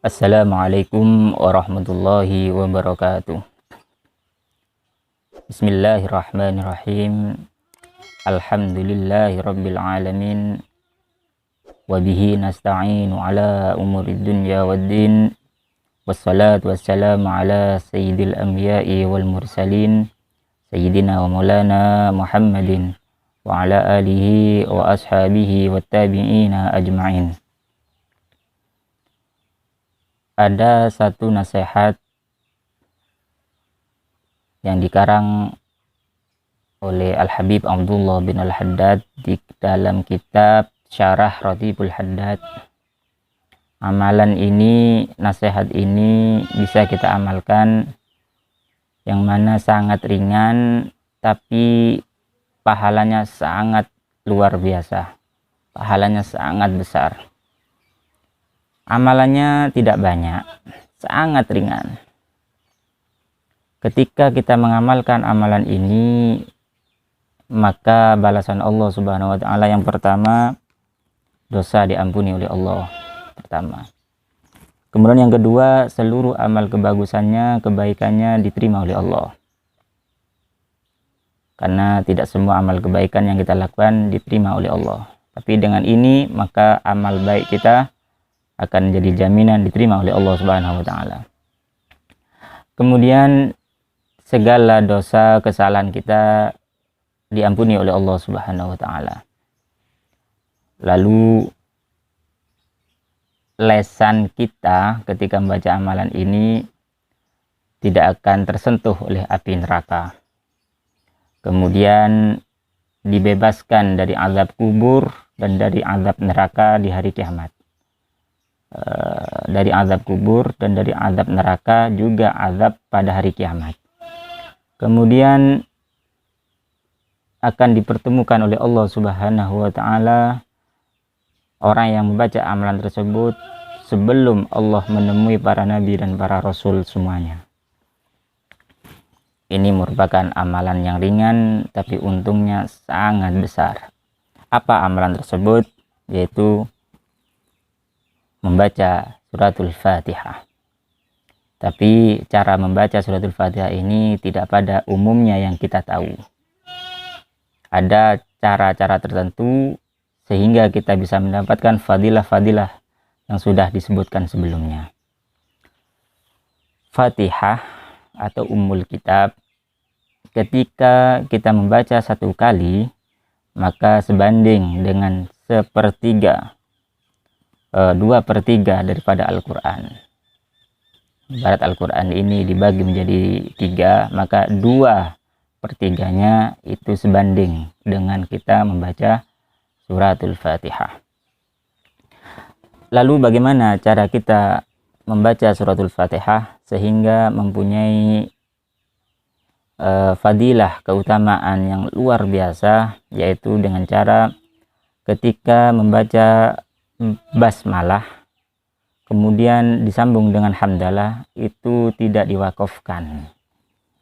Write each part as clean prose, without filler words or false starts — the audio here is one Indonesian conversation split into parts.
Assalamualaikum warahmatullahi wabarakatuh. Bismillahirrahmanirrahim. Alhamdulillahi rabbil alamin. Wabihi nasta'inu ala umurid dunya waddin. Wassalatu wassalamu ala sayyidil anbiya'i wal mursalin, sayyidina wa maulana Muhammadin wa ala alihi wa ashabihi wa tabi'ina ajma'in. Ada satu nasihat yang dikarang oleh Al-Habib Abdullah bin Al-Haddad di dalam kitab Syarah Ratibul Haddad. Amalan ini, nasihat ini bisa kita amalkan, yang mana sangat ringan tapi pahalanya sangat luar biasa, pahalanya sangat besar. Amalannya tidak banyak, sangat ringan. Ketika kita mengamalkan amalan ini, maka balasan Allah Subhanahu wa Ta'ala yang pertama, dosa diampuni oleh Allah pertama. Kemudian yang kedua, seluruh amal kebagusannya, kebaikannya diterima oleh Allah. Karena tidak semua amal kebaikan yang kita lakukan diterima oleh Allah. Tapi dengan ini, maka amal baik kita akan jadi jaminan diterima oleh Allah Subhanahu wa Ta'ala. Kemudian segala dosa kesalahan kita diampuni oleh Allah Subhanahu wa Ta'ala. Lalu lesan kita ketika membaca amalan ini tidak akan tersentuh oleh api neraka. Kemudian dibebaskan dari azab kubur dan dari azab neraka di hari kiamat. Dari azab kubur dan dari azab neraka, juga azab pada hari kiamat. Kemudian akan dipertemukan oleh Allah Subhanahu wa Ta'ala orang yang membaca amalan tersebut sebelum Allah menemui para nabi dan para rasul semuanya. Ini merupakan amalan yang ringan tapi untungnya sangat besar. Apa amalan tersebut? Yaitu membaca suratul Fatihah. Tapi cara membaca suratul Fatihah ini tidak pada umumnya yang kita tahu. Ada cara-cara tertentu sehingga kita bisa mendapatkan fadilah-fadilah yang sudah disebutkan sebelumnya. Fatihah atau Ummul Kitab, ketika kita membaca satu kali, maka sebanding dengan 2/3 daripada Al-Quran. Ibarat Al-Quran ini dibagi menjadi 3, maka 2/3-nya itu sebanding dengan kita membaca suratul Fatihah. Lalu bagaimana cara kita membaca suratul Fatihah sehingga mempunyai fadilah, keutamaan yang luar biasa, yaitu dengan cara ketika membaca basmalah kemudian disambung dengan hamdalah, itu tidak diwakafkan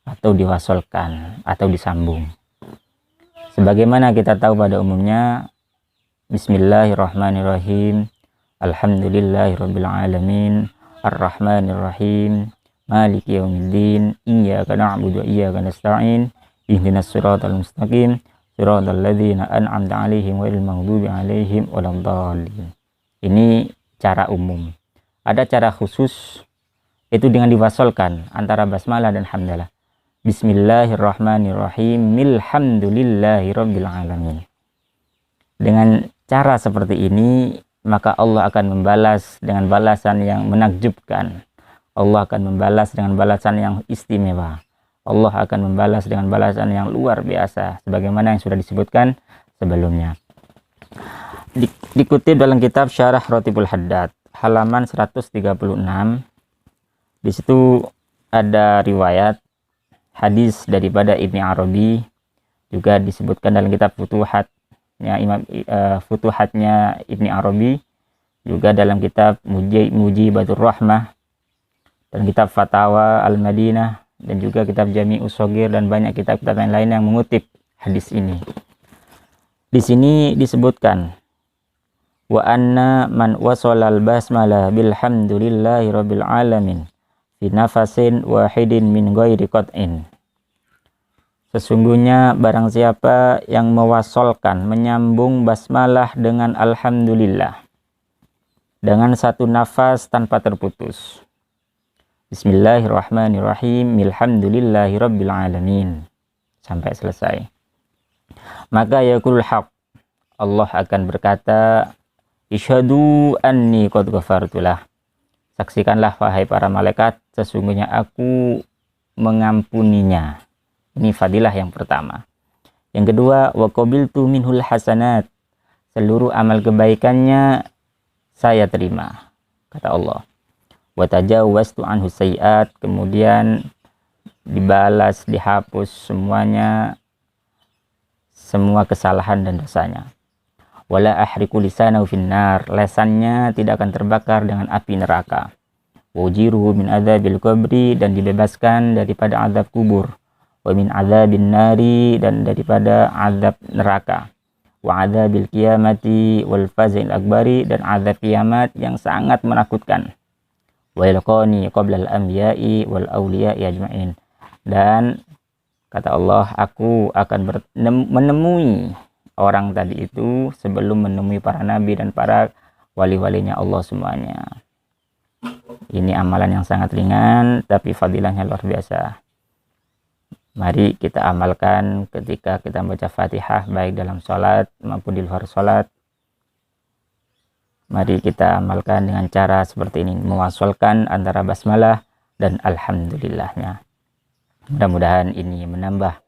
atau diwasolkan atau disambung. Sebagaimana kita tahu pada umumnya, Bismillahirrahmanirrahim, Alhamdulillahirabbil alamin, Arrahmanirrahim, Maliki yaumiddin, Iyyaka na'budu wa iyyaka nasta'in, Ihdinas siratal mustaqim, siratal ladzina an'amta 'alaihim ghairil maghdubi 'alaihim waladdallin. Ini cara umum. Ada cara khusus, itu dengan diwasolkan antara basmalah dan hamdalah. Bismillahirrahmanirrahim, Alhamdulillahirabbil alamin. Dengan cara seperti ini, maka Allah akan membalas dengan balasan yang menakjubkan. Allah akan membalas dengan balasan yang istimewa. Allah akan membalas dengan balasan yang luar biasa, sebagaimana yang sudah disebutkan sebelumnya. Dikutip dalam kitab Syarah Ratibul Haddad, halaman 136. Di situ ada riwayat hadis daripada Ibni Arabi, juga disebutkan dalam kitab Futuhatnya Ibni Arabi, juga dalam kitab Mujibatur Rahmah, dan kitab Fatawa Al-Madinah, dan juga kitab Jami'us Shaghir, dan banyak kitab-kitab yang lain yang mengutip hadis ini. Di sini disebutkan wa anna man wasolal basmalah bilhamdulillahi rabbil alamin fi nafasin wahidin min ghairi qat'in. Sesungguhnya barang siapa yang mewasolkan, menyambung basmalah dengan alhamdulillah dengan satu nafas tanpa terputus. Bismillahirrahmanirrahim, alhamdulillahi rabbil alamin, sampai selesai. Maka yaqulul haq, Allah akan berkata, isyhadu anni qad ghafartulah. Saksikanlah wahai para malaikat, sesungguhnya aku mengampuninya. Ini fadilah yang pertama. Yang kedua, wa qabiltu minhul hasanat. Seluruh amal kebaikannya saya terima, kata Allah. Wa tajawwaztu anhu sayyi'at. Kemudian dibalas, dihapus semuanya, semua kesalahan dan dosanya. Wala ahriku lisanahu finnar. Lesannya tidak akan terbakar dengan api neraka. Wa ujiruhu min adzabil qabri. Dan dibebaskan daripada azab kubur. Wa min azabin nari, dan daripada azab neraka. Wa azabil qiyamati wal fazil akbari, dan azab kiamat yang sangat menakutkan. Wa yalqani qabla al anbiya'i wal awliya'i ajma'in. Dan kata Allah, aku akan menemui orang tadi itu sebelum menemui para nabi dan para wali-walinya Allah semuanya. Ini amalan yang sangat ringan tapi fadilahnya luar biasa. Mari kita amalkan ketika kita membaca Fatihah, baik dalam sholat maupun di luar sholat. Mari kita amalkan dengan cara seperti ini, mewasolkan antara basmalah dan alhamdulillahnya. Mudah-mudahan ini menambah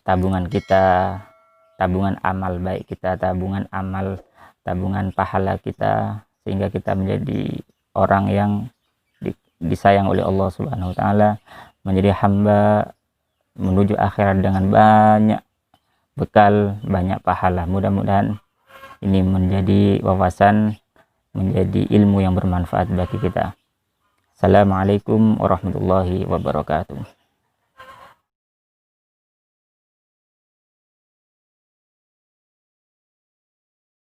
tabungan kita, tabungan amal baik kita, tabungan pahala kita, sehingga kita menjadi orang yang disayang oleh Allah Subhanahu wa taala, menjadi hamba menuju akhirat dengan banyak bekal, banyak pahala. Mudah-mudahan ini menjadi wawasan, menjadi ilmu yang bermanfaat bagi kita. Assalamualaikum warahmatullahi wabarakatuh.